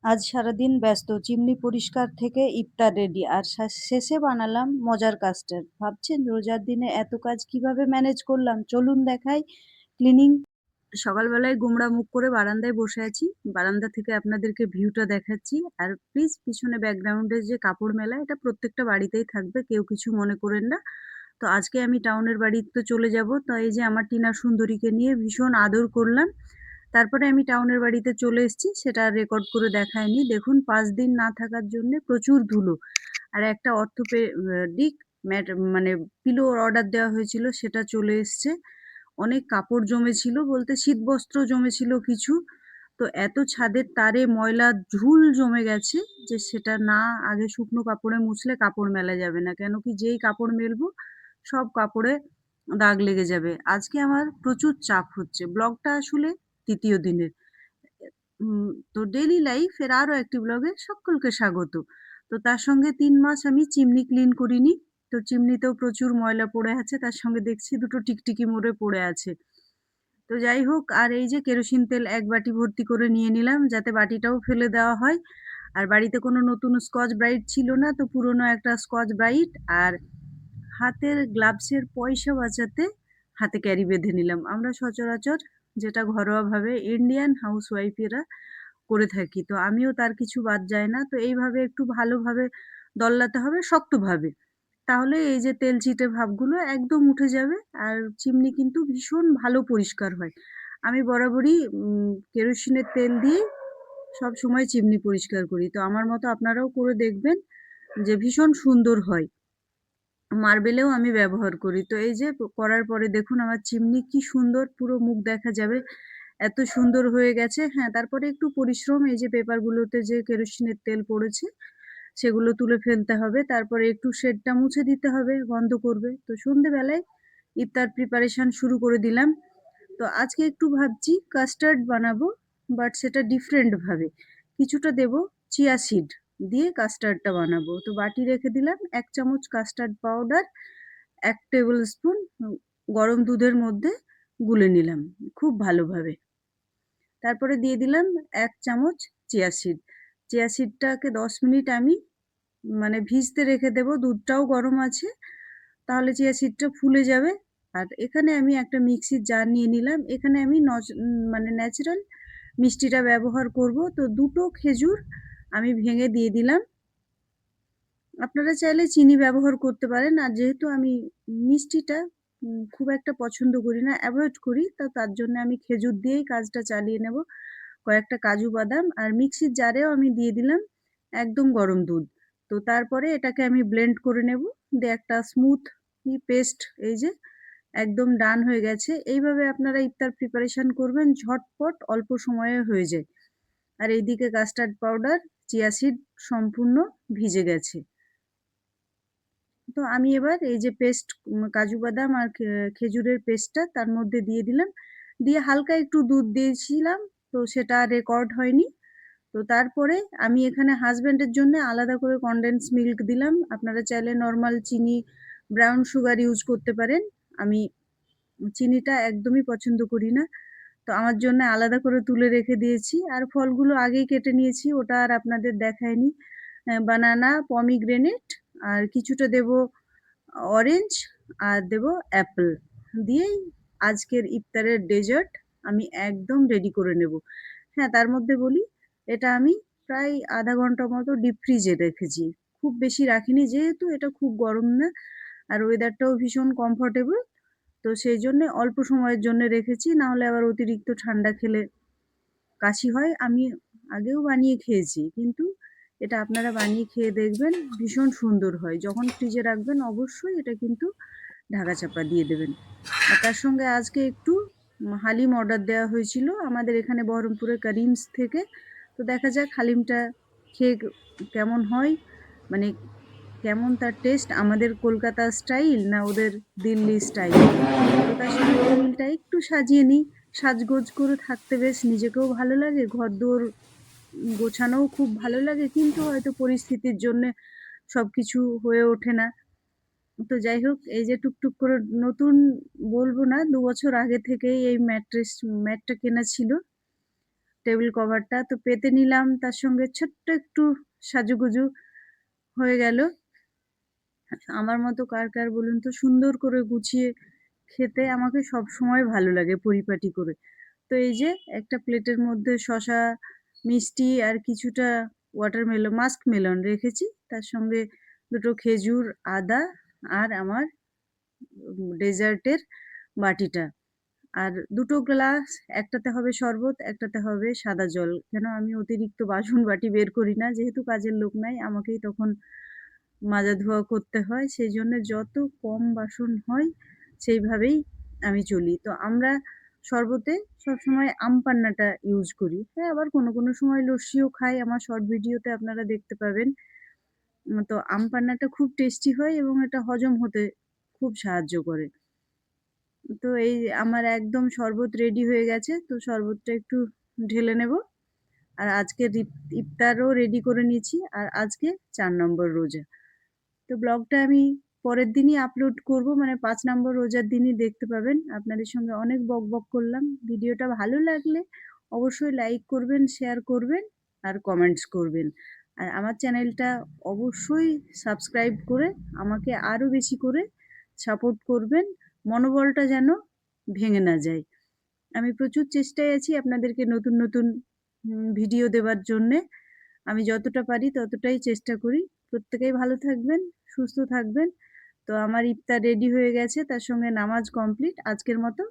আজ সারাদিন ব্যস্ত। চিমনি পরিষ্কার থেকে ইফতার রেডি। আর শেষে বানালাম মজার কাস্টার্ড। ভাবছেন রোজার দিনে এত কাজ কিভাবে ম্যানেজ করলাম? চলুন দেখাই। ক্লিনিং সকালবেলায় গোমড়া মুখ করে বারান্দায় বসে আছি। বারান্দা থেকে আপনাদেরকে ভিউটা দেখাচ্ছি। আর প্লিজ পিছনে ব্যাকগ্রাউন্ডে যে কাপড় মেলা, এটা প্রত্যেকটা বাড়িতেই থাকবে। কেউ কিছু মনে করেন না। তো আজকে আমি টাউনের বাড়িতে চলে যাব। তো এই যে আমার টিনা সুন্দরীকে নিয়ে ভীষণ আদর করলাম। তারপরে আমি টাউনের বাড়িতে চলে এসেছি। সেটা আর রেকর্ড করে দেখাইনি। দেখুন ৫ দিন না থাকার জন্যে প্রচুর ধুলো। আর একটা অর্থোপেডিক ম্যাট মানে পিলো অর্ডার দেওয়া হয়েছিল, সেটা চলে এসছে। অনেক কাপড় জমেছিল, বলতে শীতবস্ত্র জমেছিল কিছু। তো এত ছাদের তারে ময়লা ধুল জমে গেছে যে সেটা না আগে শুকনো কাপড়ে মুছলে কাপড় মেলা যাবে না। কেন কি যেই কাপড় মেলবো সব কাপড়ে দাগ লেগে যাবে। আজকে আমার প্রচুর চাপ হচ্ছে। ব্লগটা আসলে ৩য় দিনের। তো ডেইলি লাইফ এর আরো একটি ব্লগে সকলকে স্বাগত। তো তার সঙ্গে ৩ মাস আমি চিমনি ক্লিন করিনি। তো চিমনিতেও প্রচুর ময়লা পড়ে আছে। তার সঙ্গে দেখছি দুটো টিকটিকি মরে পড়ে আছে। তো যাই হোক, আর এই যে কেরোসিন তেল ১ বাটি ভর্তি করে নিয়ে নিলাম যাতে বাটিটাও ফেলে দেওয়া হয়। আর বাড়িতে কোনো নতুন স্কচ ব্রাইট ছিল না, তো পুরনো একটা স্কচ ব্রাইট আর হাতের গ্লাভসের পয়সা বাঁচাতে হাতে ক্যারি বেঁধে নিলাম। আমরা সচরাচর যেটা ঘরোয়াভাবে ইন্ডিয়ান হাউসওয়াইফেরা করে থাকি। তো আমিও তার কিছু বাদ যায় না। তো এইভাবে একটু ভালোভাবে দল্লাতে হবে শক্তভাবে। তাহলে এই যে তেল চিটে ভাবগুলো একদম উঠে যাবে। আর চিমনি কিন্তু ভীষণ ভালো পরিষ্কার হয়। আমি বরাবরই কেরোসিনের তেল দিয়েই সবসময় চিমনি পরিষ্কার করি। তো আমার মতো আপনারাও করে দেখবেন যে ভীষণ সুন্দর হয়। মার্বেলেও আমি ব্যবহার করি। তো এই যে করার পরে দেখুন আমার চিমনি কি সুন্দর পুরো মুখ দেখা যাবে। এত সুন্দর হয়ে গেছে। হ্যাঁ, তারপরে একটু পরিশ্রম, এই যে পেপারগুলোতে যে কেরোসিনের তেল পড়েছে সেগুলো তুলে ফেলতে হবে। তারপরে একটু শেডটা মুছে দিতে হবে, গন্ধ করবে। তো সন্ধ্যেবেলায় ইফতার প্রিপারেশন শুরু করে দিলাম। তো আজকে একটু ভাবছি কাস্টার্ড বানাবো, বাট সেটা ডিফারেন্ট ভাবে। কিছুটা দেবো চিয়া সিড দিয়ে কাস্টার্ডটা বানাবো। তো বাটি রেখে দিলাম ১ চামচ কাস্টার্ড পাউডার, ১ টেবিল স্পুন গরম দুধের মধ্যে গুলে নিলাম খুব ভালোভাবে। তারপরে দিয়ে দিলাম ১ চামচ চিয়া সিড। চিয়া সিডটাকে ১০ মিনিট আমি ভিজতে রেখে দেবো। দুধটাও গরম আছে। তাহলে চিয়া সিডটা ফুলে যাবে। আর এখানে আমি একটা মিক্সির জার নিয়ে নিলাম। এখানে আমি ন্যাচারাল মিষ্টিটা ব্যবহার করব। তো ২ টো খেজুর আমি ভেঙে দিয়ে দিলাম। আপনারা চাইলে চিনি ব্যবহার করতে পারেন। আর যেহেতু আমি মিষ্টিটা খুব একটা পছন্দ করি না, এভয়েড করি। তো তার জন্য আমি খেজুর দিয়েই কাজটা চালিয়ে নেব। কয়েকটা কাজু বাদাম আর মিক্সির জারেও আমি দিয়ে দিলাম একদম গরম দুধ। তো তারপরে এটাকে আমি ব্লেন্ড করে নেব। দিয়ে একটা স্মুথ পেস্ট, এই যে একদম ডান হয়ে গেছে। এইভাবে আপনারা ইফতার প্রিপারেশন করবেন, ঝটপট অল্প সময়ে হয়ে যায়। আর এইদিকে কাস্টার্ড পাউডার, চিয়া সিড সম্পূর্ণ ভিজে গেছে। তো আমি এবার এই যে পেস্ট, কাজু বাদাম আর খেজুরের পেস্টটা তার মধ্যে দিয়ে দিলাম। দিয়ে হালকা একটু দুধ দিয়েছিলাম, তো সেটা রেকর্ড হয়নি। তো তারপরে আমি এখানে হাসব্যান্ডের জন্য আলাদা করে কনডেন্স মিল্ক দিলাম। আপনারা চাইলে নরমাল চিনি, ব্রাউন সুগার ইউজ করতে পারেন। আমি চিনিটা একদমই পছন্দ করি না। তো আমার জন্য আলাদা করে তুলে রেখে দিয়েছি। আর ফলগুলো আগেই কেটে নিয়েছি, ওটা আর আপনাদের দেখাইনি। বানানা, পমিগ্রেনেট আর কিছুটা দেবো অরেঞ্জ আর দেবো অ্যাপেল দিয়েই আজকের ইফতারের ডেজার্ট আমি একদম রেডি করে নেব। হ্যাঁ, তার মধ্যে বলি, এটা আমি প্রায় আধা ঘন্টা মতো ডিপ ফ্রিজে রেখেছি। খুব বেশি রাখিনি যেহেতু এটা খুব গরম না, আর ওয়েদারটাও ভীষণ কমফোর্টেবল। তো সেই জন্যে অল্প সময়ের জন্য রেখেছি, না হলে আবার অতিরিক্ত ঠান্ডা খেলে কাশি হয়। আমি আগেও বানিয়ে খেয়েছি, কিন্তু এটা আপনারা বানিয়ে খেয়ে দেখবেন, ভীষণ সুন্দর হয়। যখন ফ্রিজে রাখবেন অবশ্যই এটা কিন্তু ঢাকা চাপা দিয়ে দেবেন। আর তার সঙ্গে আজকে একটু হালিম অর্ডার দেওয়া হয়েছিল আমাদের এখানে বহরমপুরের করিমস থেকে। তো দেখা যাক হালিমটা খেয়ে কেমন হয়, মানে কেমন তার টেস্ট, আমাদের কলকাতা স্টাইল না ওদের দিল্লি স্টাইল। তো তার সঙ্গে টেবিলটা একটু সাজিয়ে নিই। সাজগোজ করে থাকতে বেশ নিজেকেও ভালো লাগে, ঘরদোর গোছানোও খুব ভালো লাগে, কিন্তু হয়তো পরিস্থিতির জন্যে সবকিছু হয়ে ওঠে না। তো যাই হোক, এই যে টুকটুক করে নতুন বলবো না, ২ বছর আগে থেকেই এই ম্যাটটা কেনা ছিল। টেবিল কভারটা। তো পেতে নিলাম, তার সঙ্গে ছোট্ট একটু সাজুগুজু হয়ে গেল। আমার মতো কার বলুন তো সুন্দর করে গুছিয়ে খেতে আমাকে সবসময় ভালো লাগে পরিপাটি করে। তো এই যে একটা প্লেটের মধ্যে শসা, মিষ্টি আর কিছুটা মাস্ক মেলন রেখেছি। তার সঙ্গে ২ টো খেজুর, আদা আর আমার ডেজার্টের বাটিটা। আর ২ টো গ্লাস, একটাতে হবে শরবত, একটাতে হবে সাদা জল। কেন আমি অতিরিক্ত বাসন-বাটি বের করি না। যেহেতু কাজের লোক নাই, আমাকেই তখন মাজা ধোয়া করতে হয়। সেইজন্য যত কম বাসন হয় সেইভাবেই আমি চলি। তো আমরা শরবতে সবসময় আম পান্নাটা ইউজ করি। হ্যাঁ, আবার কোনো সময় লস্যিও খাই। আমার শর্ট ভিডিওতে আপনারা দেখতে পাবেন। তো আম পান্নাটা খুব টেস্টি হয় এবং এটা হজম হতে খুব সাহায্য করে। তো এই আমার একদম শরবত রেডি হয়ে গেছে। তো শরবতটা একটু ঢেলে নেব। আর আজকের ইফতারও রেডি করে নিয়েছি। আর আজকে ৪ নম্বর রোজা। তো ব্লগটা আমি পরের দিনই আপলোড করব, মানে ৫ নম্বর রোজার দিনই দেখতে পাবেন। আপনাদের সঙ্গে অনেক বকবক করলাম। ভিডিওটা ভালো লাগলে অবশ্যই লাইক করবেন, শেয়ার করবেন আর কমেন্টস করবেন। আর আমার চ্যানেলটা অবশ্যই সাবস্ক্রাইব করে আমাকে আরও বেশি করে সাপোর্ট করবেন। মনোবলটা যেন ভেঙে না যায়। আমি প্রচুর চেষ্টায় আছি আপনাদেরকে নতুন ভিডিও দেওয়ার জন্যে। আমি যতটা পারি ততটাই চেষ্টা করি। প্রত্যেকেই ভালো থাকবেন, সুস্থ থাকবেন। তো আমার ইফতার রেডি হয়ে গেছে, তার সঙ্গে নামাজ কমপ্লিট। আজকের মতো